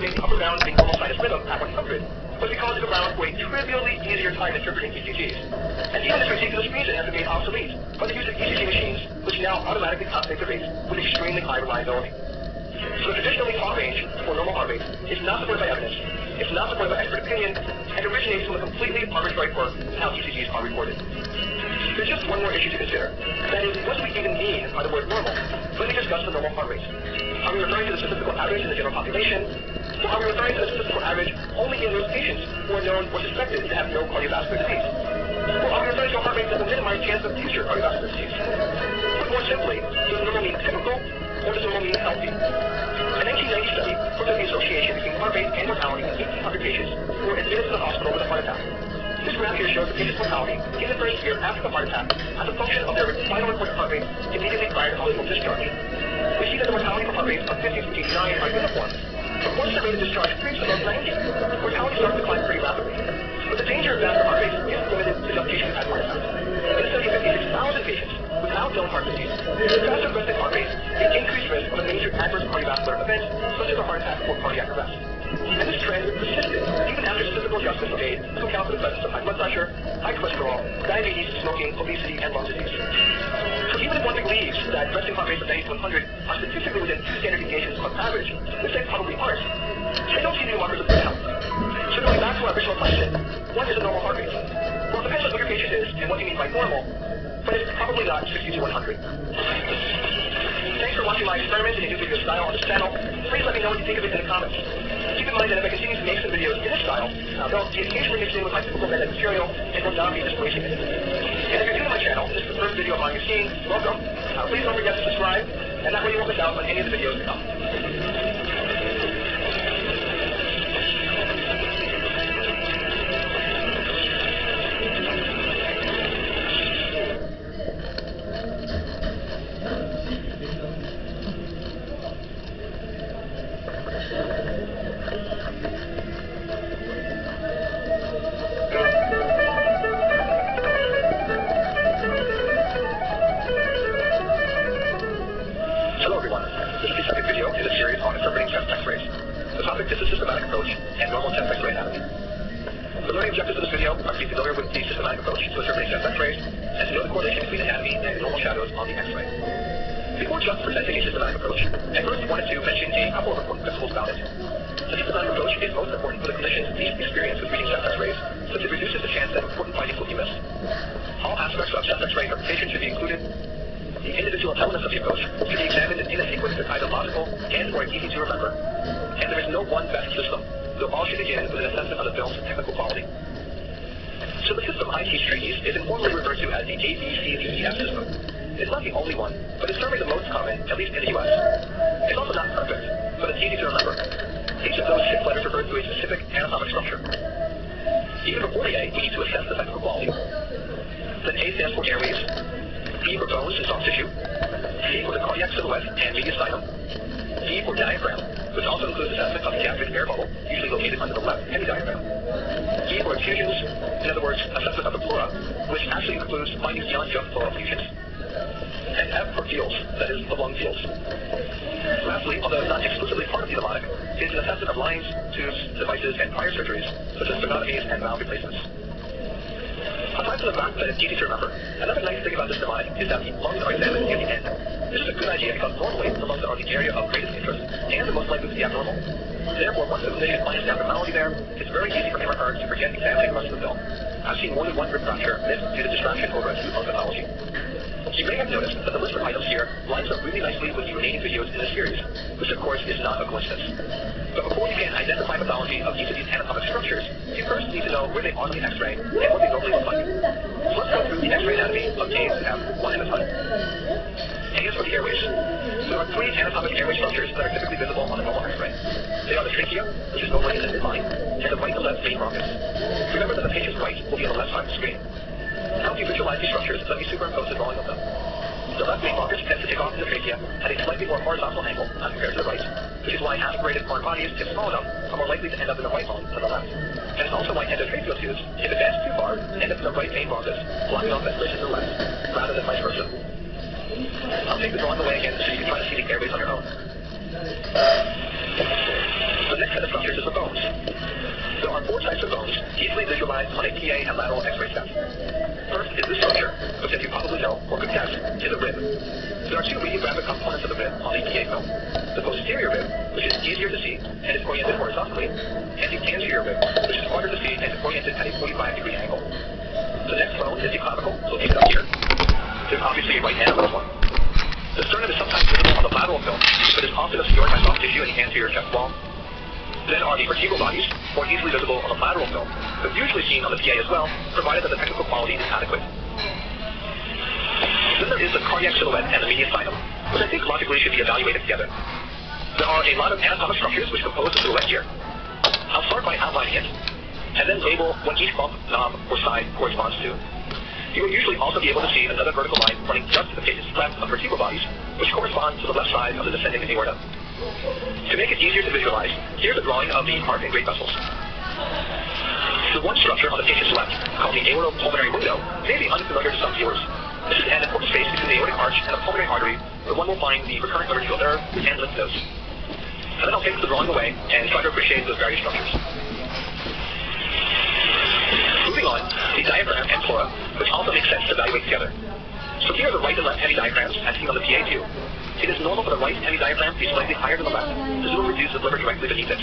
make the upper bound being normal sinus rhythm at 100 was because it allowed for a trivially easier time interpreting ECGs. And even this ridiculous reason has been made obsolete by the use of ECG machines, which now automatically calculate the rates with extremely high reliability. So the traditionally heart range, or normal heart rate, is not supported by evidence, it's not supported by expert opinion, and originates from a completely arbitrary quirk in how ECGs are recorded. There's just one more issue to consider. That is, what do we even mean by the word normal? Let me discuss the normal heart rate. Are we referring to the statistical average in the general population? Or are we referring to the statistical average only in those patients who are known or suspected to have no cardiovascular disease? Or are we referring to a heart rate that will minimize chance of future cardiovascular disease? Put more simply, does normal mean typical, or does normal mean healthy? A 1990 study looked at the association between heart rate and mortality in 1,800 patients who were admitted to the hospital with a heart attack. This graph here shows the patient's mortality in the first year after the heart attack as a function of their final reported heart rate immediately prior to hospital discharge. We see that the mortality for heart rates of 50 to 89 are uniform. But once the rate of discharge creeps above 90, mortality starts to climb pretty rapidly. But the danger of faster heart rates is limited to just patients who have heart attacks. In a study of 56,000 patients without known heart disease, faster resting heart rates may increase risk of a major adverse cardiovascular event, such as a heart attack or cardiac arrest. And this trend persisted even after statistical adjustments were made to account for the presence of high blood pressure, high cholesterol, diabetes, smoking, obesity, and lung disease. So even if one believes that resting heart rates of 90 to 100 are statistically within two standard deviations of average, which they probably aren't, they don't see any markers of good health. So going back to our original question, what is a normal heart rate? Well, it depends on who your patient is and what you mean by normal, but it's probably not 60 to 100. Thanks for watching my experiment in a new video style on this channel. Please let me know what you think of it in the comments. Keep in mind that if I continue to make some videos in this style, they'll be occasionally mixed in with my typical med material and will not be displacing it. And if you're new to my channel, this is the first video of mine you've seen, welcome. Please don't forget to subscribe, and that way you won't miss out on any of the videos to come. Before just presenting a systematic approach, I first wanted to mention a couple of important principles about it. The systematic approach is most important for the clinician's deep experience with reading chest X-rays, since it reduces the chance that important findings will be missed. All aspects of chest X-ray interpretation should be included. The individual elements of the approach should be examined in a sequence that's either logical and or easy to remember. And there is no one best system, though all should begin with an assessment of the film's technical quality. So the system I teach trainees is informally referred to as the ABCDEF system. It's not the only one, but it's certainly the most common, at least in the US. It's also not perfect, but it's easy to remember. Each of those 6 letters refers to a specific anatomic structure. Even before the A, we need to assess the technical quality. Then A stands for airways, B for bones and soft tissue, C for the cardiac silhouette and mediastinum, D for diaphragm, which also includes assessment of the gastric air bubble, usually located under the left hemidiaphragm. E for effusions, in other words, assessment of the pleura, which actually includes findings beyond just pleural effusions. And F for fields, that is, the lung fields. Lastly, although not exclusively part of the mnemonic, is an assessment of lines, tubes, devices, and prior surgeries, such as sternotomies and valve replacements. Aside from the fact that it's easy to remember, another nice thing about this mnemonic is that the lungs are examined near the end. This is a good idea because normally the lungs are the area of greatest interest and the most likely to be abnormal. Therefore, once the clinician finds the abnormality there, it's very easy for him or her to forget examining the rest of the film. I've seen more than one rib fracture missed due to distraction over acute lung pathology. You may have noticed that the list of items here lines up really nicely with the remaining videos in this series, which of course is not a coincidence. But before you can identify pathology of each of these anatomic structures, you first need to know where they are on the X-ray and what they normally look like. So let's go through the X-ray anatomy of A's and F one at a time. A is for the airways. There are 3 anatomic airway structures that are typically visible on a normal X-ray. They are the trachea, which is normally in the midline, and the right and left main bronchus. Remember that the patient's right will be on the left side of the screen. To help you visualize these structures, let me superimpose a drawing of them. The left main bronchus tends to take off in the trachea at a slightly more horizontal angle as compared to the right, which is why aspirated foreign bodies, if small enough, are more likely to end up in the right lung than the left. And it's also why endotracheal tubes, if advanced too far, end up in the right main bronchus, blocking off ventilation to the left, rather than vice versa. I'll take the drawing away again so you can try to see the airways on your own. The next set of is the bones. There are 4 types of bones easily visualized on a PA and lateral X-ray scan. First is the structure, which, as you probably know or could guess, is a rib. There are 2 radiographic components of the rib on the PA film. The posterior rib, which is easier to see and is oriented horizontally, and the anterior rib, which is harder to see and is oriented at a 45-degree angle. The next bone is the clavicle, located up here. There's obviously a right hand on this one. The sternum is sometimes visible on the lateral film, but is often obscured by soft tissue in the anterior chest wall. Then are the vertebral bodies, more easily visible on the lateral film, but usually seen on the PA as well, provided that the technical quality is adequate. Then there is the cardiac silhouette and the mediastinum, which I think logically should be evaluated together. There are a lot of anatomic structures which compose the silhouette here. I'll start by outlining it, and then label what each bump, knob, or side corresponds to. You will usually also be able to see another vertical line running just to the face's left of vertebral bodies, which corresponds to the left side of the descending aorta. To make it easier to visualize, here's a drawing of the heart and great vessels. The one structure on the patient's left, called the aortopulmonary window, may be unfamiliar to some viewers. This is an important space between the aortic arch and the pulmonary artery, where one will find the recurrent arterial nerve and lymph nodes. And then I'll take the drawing away and try to appreciate those various structures. Moving on, the diaphragm and pleura, which also makes sense to evaluate together. So here are the right and left heavy diaphragms, as seen on the PA view. It is normal for the right heavy diaphragm to be slightly higher than the left, as it will reduce the liver directly beneath it.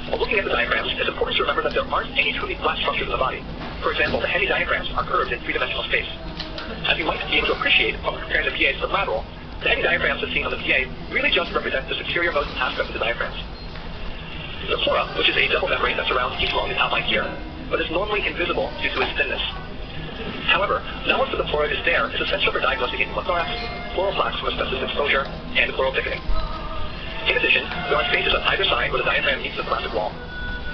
While looking at the diaphragms, it's important to remember that there aren't any truly flat structures in the body. For example, the heavy diaphragms are curved in 3-dimensional space. As you might be able to appreciate while comparing the PA to the lateral, the heavy diaphragms as seen on the PA really just represent the superior-most aspect of the diaphragms. The pleura, which is a double membrane that surrounds each lung, is outlined here, but is normally invisible due to its thinness. However, knowledge that the pleura is there is essential for diagnosing pneumothorax, pleural plaques from asbestos exposure, and pleural thickening. In addition, there are spaces on either side where the diaphragm meets the thoracic wall.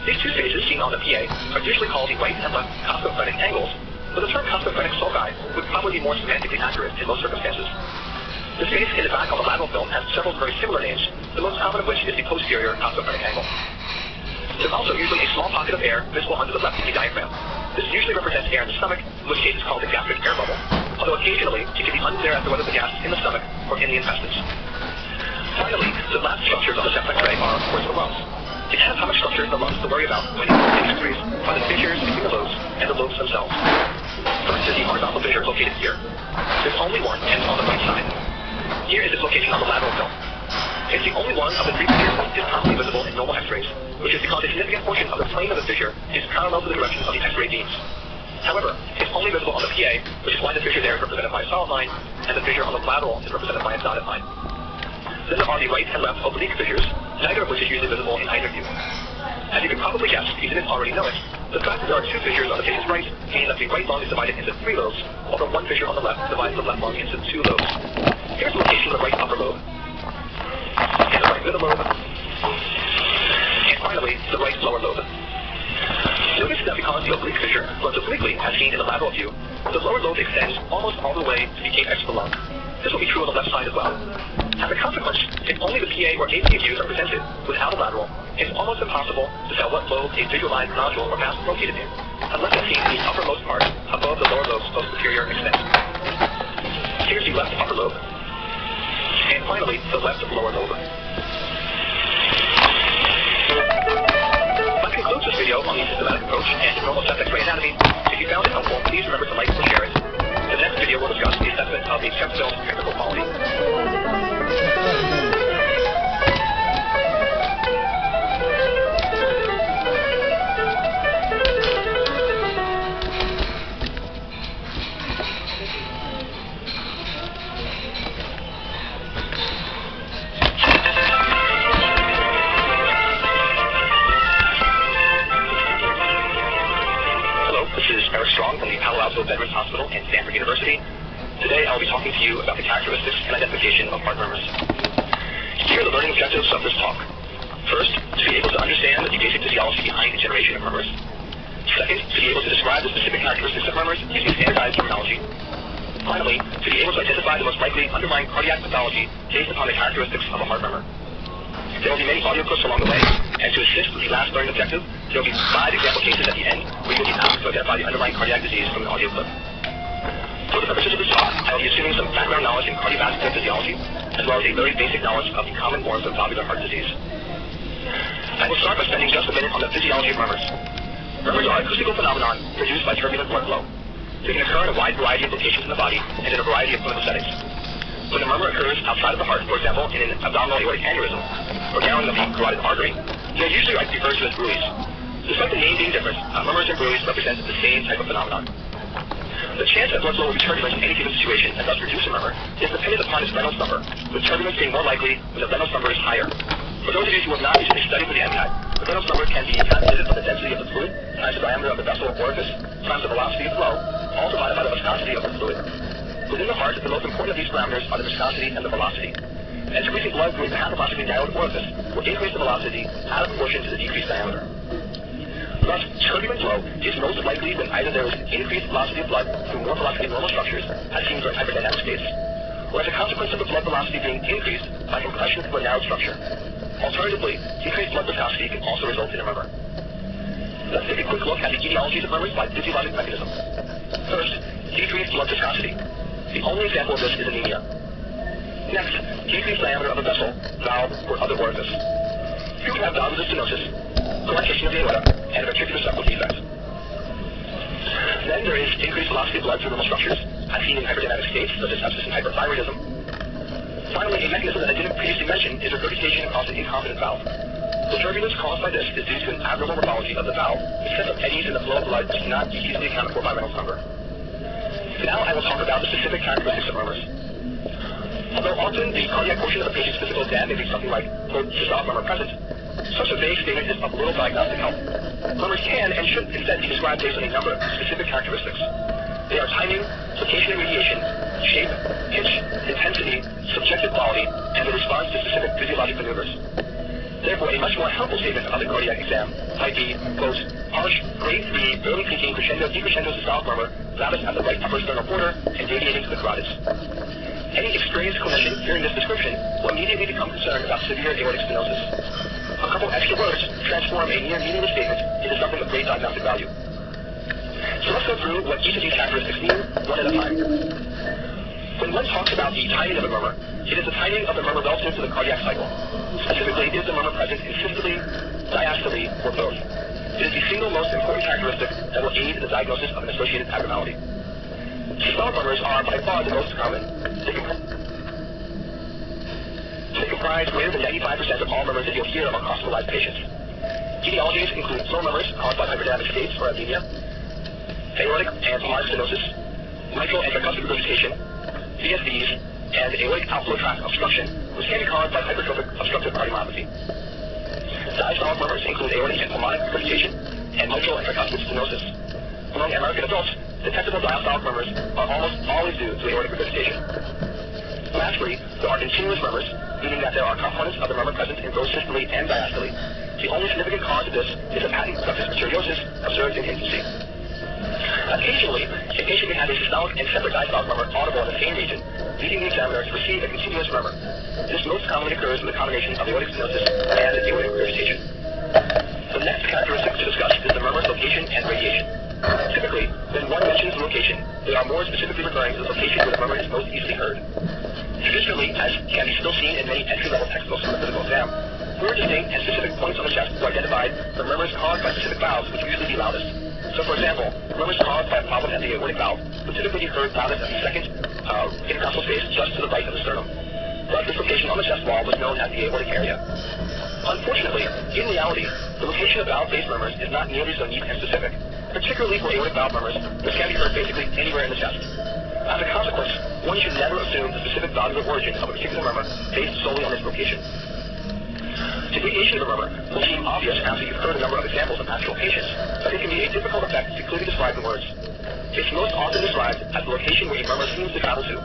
These 2 spaces seen on the PA are usually called the right and left costophrenic angles, but the term costophrenic sulci would probably be more semantically accurate in most circumstances. The space in the back of the lateral film has several very similar names, the most common of which is the posterior costophrenic angle. There's also usually a small pocket of air visible under the left heavy diaphragm. This usually represents air in the stomach, in which case it's called a gastric air bubble, although occasionally it can be unclear as to whether the gas is in the stomach or in the intestines. Finally, the last structures of the chest X-ray are, of course, the lungs. The anatomic structures in the lungs to worry about when you look at X-rays are the fissures between the lobes and the lobes themselves. First is the horizontal fissure located here. There's only one, and on the right side. Here is its location on the lateral film. It's the only one of the 3 fissures that is commonly visible in normal X-rays, which is because a significant portion of the plane of the fissure is parallel to the direction of the X-ray beams. However, it's only visible on the PA, which is why the fissure there is represented by a solid line, and the fissure on the lateral is represented by a dotted line. Then there are the right and left oblique fissures, neither of which is usually visible in either view. As you can probably guess, if you didn't already know it, the fact that there are 2 fissures on the patient's right means that the right lung is divided into 3 lobes, while the 1 fissure on the left divides the left lung into 2 lobes. Here's the location of the right upper lobe, and the right middle lobe, and finally, the right lower lobe. Notice that because the oblique fissure runs obliquely, as seen in the lateral view, the lower lobe extends almost all the way to the apex of the lung. This will be true on the left side as well. As a consequence, if only the PA or AP views are presented without a lateral, it's almost impossible to tell what lobe a visualized nodule or mass is located in, unless it's seen in the uppermost part above the lower lobe's posterior extent. Here's the left upper lobe, and finally, the left lower lobe. That concludes this video on the systematic approach and normal chest X-ray anatomy. If you found it helpful, please remember to like and share it. The next video will discuss the assessment of the chest film's technical quality. Veterans Hospital and Stanford University. Today I'll be talking to you about the characteristics and identification of heart murmurs. Here are the learning objectives of this talk. First, to be able to understand the basic physiology behind the generation of murmurs. Second, to be able to describe the specific characteristics of murmurs using standardized terminology. Finally, to be able to identify the most likely underlying cardiac pathology based upon the characteristics of a heart murmur. There will be many audio clips along the way, and to assist with the last learning objective, there will be 5 example cases at the end where you will be asked to identify the underlying cardiac disease from an audio clip. For the purposes of this talk, I will be assuming some background knowledge in cardiovascular physiology, as well as a very basic knowledge of the common forms of valvular heart disease. At will start by spending just a minute on the physiology of murmurs. Murmurs are an acoustical phenomenon produced by turbulent blood flow. They can occur in a wide variety of locations in the body and in a variety of clinical settings. When a murmur occurs outside of the heart, for example, in an abdominal aortic aneurysm, or narrowing of the carotid artery, they are usually referred to as bruits. Despite the name being different, murmurs and bruits represent the same type of phenomenon. The chance that blood flow will be turbulent in any given situation and thus reduce a murmur is dependent upon its Reynolds number, with turbulence being more likely when the Reynolds number is higher. For those of you who have not recently studied with the MCAT, the Reynolds number can be calculated from the density of the fluid times the diameter of the vessel or orifice times the velocity of flow, all divided by the viscosity of the fluid. Within the heart, the most important of these parameters are the viscosity and the velocity. And increasing blood through the pathophysiologically narrowed orifice will increase the velocity out of proportion to the decreased diameter. Thus, turbulent flow is most likely when either there is increased velocity of blood through more velocity normal structures, as seen during hyperdynamic states, or as a consequence of the blood velocity being increased by compression through a narrowed structure. Alternatively, decreased blood viscosity can also result in a murmur. Let's take a quick look at the etiologies of murmurs by physiologic mechanism. First, decreased blood viscosity. The only example of this is anemia. Next, decreased diameter of a vessel, valve, or other orifice. Here we have valvular stenosis, collectation of the aorta, and a ventricular septal defect. Then there is increased velocity of blood through normal structures, as seen in hyperdynamic states such as sepsis and hyperthyroidism. Finally, a mechanism that I didn't previously mention is regurgitation across an incompetent valve. The turbulence caused by this is due to an abnormal morphology of the valve, which sets up eddies in the flow of blood which cannot be easily accounted for by Reynolds number. Now I will talk about the specific characteristics of murmurs. Although often the cardiac portion of the patient's physical exam may be something like, quote, systolic murmur present, such a vague statement is of little diagnostic help. Murmurs can and should instead be described based on a number of specific characteristics. They are timing, location and radiation, shape, pitch, intensity, subjective quality, and the response to specific physiologic maneuvers. Therefore, a much more helpful statement of the cardiac exam might be, quote, harsh, grade 3, early peaking crescendo decrescendo systolic murmur, loudest at the right upper sternal border and radiating to the carotids. Any experienced clinician hearing this description will immediately become concerned about severe aortic stenosis. A couple extra words transform a near meaningless statement into something of great diagnostic value. So let's go through what each of these characteristics mean, one at a time. When one talks about the timing of a murmur, it is the timing of the murmur relative to the cardiac cycle. Specifically, is the murmur present in systole, diastole, or both? It is the single most important characteristic that will aid in the diagnosis of an associated abnormality. Systolic murmurs are by far the most common. They comprise greater than 95% of all murmurs that you'll hear among hospitalized patients. Etiologies include slow murmurs caused by hyperdynamic states or anemia, aortic and pulmonary stenosis, mitral and tricuspid regurgitation, VSDs, and aortic outflow tract obstruction, which can be caused by hypertrophic obstructive cardiomyopathy. Diastolic murmurs include aortic and pulmonary regurgitation and mitral and tricuspid stenosis. Among American adults, detectable diastolic murmurs are almost always due to aortic regurgitation. Lastly, there are continuous murmurs, meaning that there are components of the murmur present in both systole and diastole. The only significant cause of this is a patent ductus arteriosus observed in infancy. Occasionally, a patient may have a systolic and separate diastolic murmur audible in the same region, leading the examiner to receive a continuous murmur. This most commonly occurs in the combination of aortic stenosis and aortic regurgitation. The next characteristic to discuss is the murmur's location and radiation. Typically, when one mentions the location, they are more specifically referring to the location where the murmur is most easily heard. Traditionally, as can be still seen in many entry-level textbooks on the physical exam, 4 distinct and specific points on the chest were identified for murmurs caused by specific valves, which usually be loudest. So, for example, murmurs caused by a problem at the aortic valve would typically be heard loudest at the second intercostal space just to the right of the sternum. But this location on the chest wall was known as the aortic area. Unfortunately, in reality, the location of valve-based murmurs is not nearly so neat and specific, particularly for aortic valve murmurs, which can be heard basically anywhere in the chest. As a consequence, one should never assume the specific valvular origin of a particular murmur based solely on its location. The radiation of a murmur will seem obvious after you've heard a number of examples of actual patients, but it can be a difficult effect to clearly describe in words. It's most often described as the location where a murmur seems to travel to.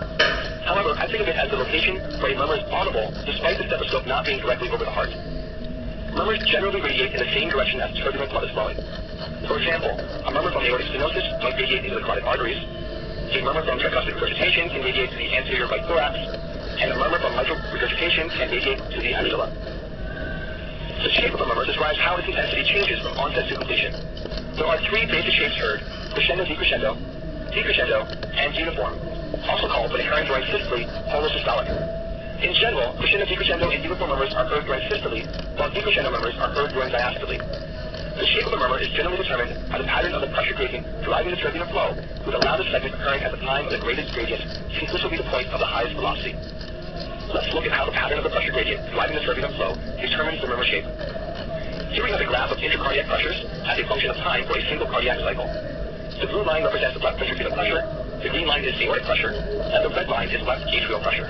However, I think of it as the location where a murmur is audible despite the stethoscope not being directly over the heart. Murmurs generally radiate in the same direction as turbulent blood is flowing. For example, a murmur from aortic stenosis might radiate into the carotid arteries, a murmur from tricuspid regurgitation can radiate to the anterior right thorax, and a murmur from mitral regurgitation can radiate to the axilla. The shape of a murmur describes how its intensity changes from onset to completion. There are 3 basic shapes heard: crescendo, decrescendo, and uniform, also called, when occurring during systole, holosystolic. In general, crescendo, decrescendo, and uniform murmurs are heard during systole, while decrescendo murmurs are heard during diastole. The shape of the murmur is generally determined by the pattern of the pressure gradient driving the turbulent flow, with the loudest segment occurring at the time of the greatest gradient, since this will be the point of the highest velocity. Let's look at how the pattern of the pressure gradient driving the turbulent flow determines the murmur shape. Here we have a graph of intracardiac pressures as a function of time for a single cardiac cycle. The blue line represents the left ventricular pressure, the green line is aortic pressure, and the red line is left atrial pressure.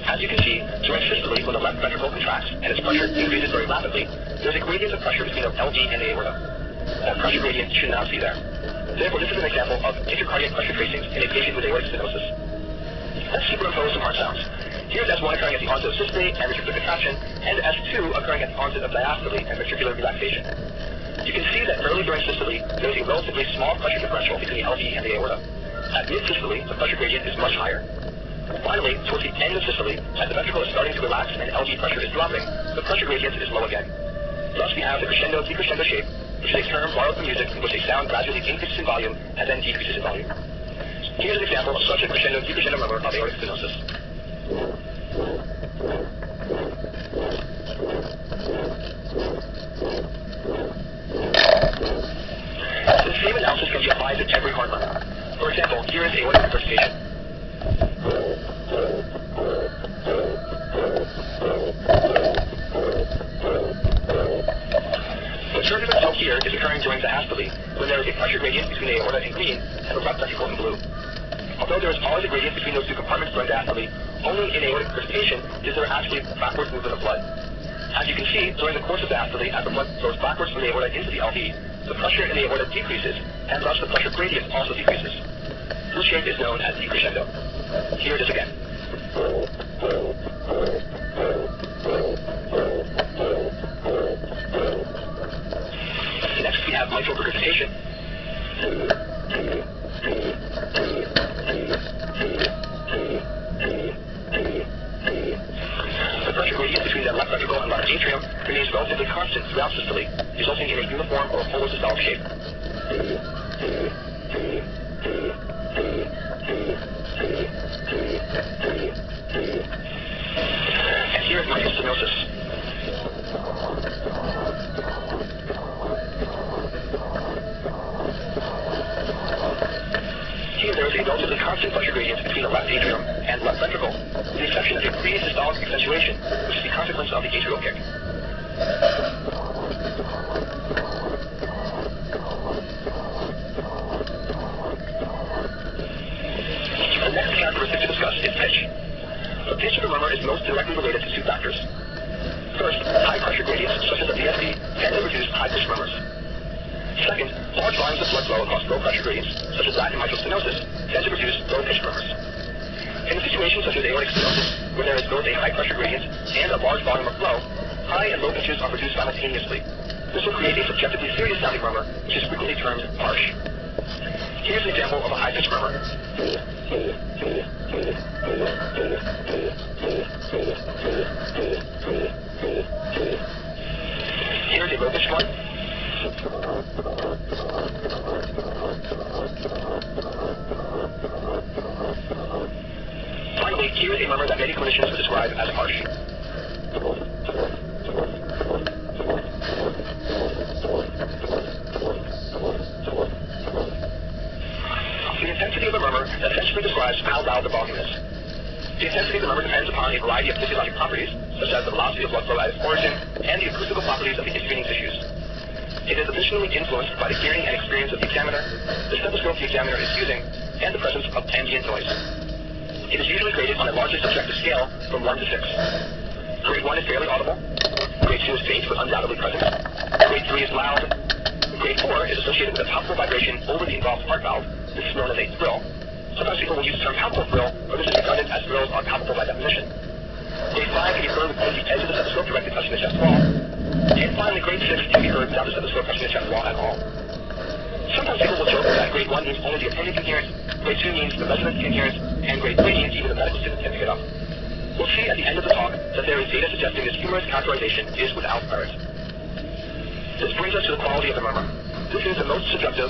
As you can see, during systole, when the left ventricle contracts and its pressure increases very rapidly, there's a gradient of pressure between the LV and the aorta. That pressure gradient should not be there. Therefore, this is an example of intracardiac pressure tracings in a patient with aortic stenosis. Let's superimpose some heart sounds. Here's S1 occurring at the onset of systole and ventricular contraction, and S2 occurring at the onset of diastole and ventricular relaxation. You can see that early during systole, there is a relatively small pressure differential between the LV and the aorta. At mid-systole, the pressure gradient is much higher. Finally, towards the end of systole, as the ventricle is starting to relax and LV pressure is dropping, the pressure gradient is low again. Thus, we have the crescendo-decrescendo shape, which is a term borrowed from music in which a sound gradually increases in volume and then decreases in volume. Here's an example of such a crescendo-decrescendo murmur of aortic stenosis. The same analysis can be applied to every heart murmur. For example, here is aortic regurgitation. The turbulent flow here is occurring during diastole, when there is a pressure gradient between the aorta in green and the left ventricle in blue. Although there is always a gradient between those two compartments during diastole, only in aortic regurgitation is there actually backward movement of blood. As you can see, during the course of diastole, as the blood flows backwards from the aorta into the LV, the pressure in the aorta decreases, and thus the pressure gradient also decreases. This shape is known as decrescendo. Here it is again. Next, we have mitral regurgitation. The pressure gradient between the left ventricle and left atrium remains relatively constant throughout systole, resulting in a uniform or holosystolic shape. And here is mitral stenosis. Here there is a relatively constant pressure gradient between the left atrium and left ventricle, with the exception of a pre-systolic accentuation, which is the consequence of the atrial kick. The next characteristic to discuss is pitch. The pitch of the murmur is most directly related to two factors. First, high pressure gradients, such as the VSD, tend to produce high-pitched murmurs. Second, large volumes of blood flow across low pressure gradients, such as that in mitral stenosis, tend to produce low-pitched murmurs. In a situation such as aortic stenosis, where there is both a high pressure gradient and a large volume of flow, high and low pitches are produced simultaneously. This will create a subjectively serious sounding murmur, which is frequently termed harsh. Here's an example of a high-pitched murmur. Here's a low-pitched one. Finally, here is a murmur that many clinicians would describe as harsh. The intensity of the murmur essentially describes how loud the volume is. The intensity of the murmur depends upon a variety of physiologic properties, such as the velocity of blood flow at its origin and the acoustical properties of the intervening tissues. It is additionally influenced by the hearing and experience of the examiner, the stethoscope the examiner is using, and the presence of ambient noise. It is usually graded on a largely subjective scale from 1 to 6. Grade 1 is fairly audible. Grade 2 is faint but undoubtedly present. Grade 3 is loud. Grade 4 is associated with a palpable vibration over the involved heart valve. This is known as a thrill. Sometimes people will use the term palpable thrill, but this is redundant as thrills are palpable by definition. Grade 5 can be heard with only the edge of the stethoscope directly touching the chest wall. And finally, grade 6 can be heard without the stethoscope touching the chest wall at all. Sometimes people will joke that grade 1 means only the attendant can hear it, grade 2 means the resident can hear it, and grade 3 means even the medical student can pick it up. We'll see at the end of the talk that there is data suggesting this humorous characterization is without merit. This brings us to the quality of the murmur. This is the most subjective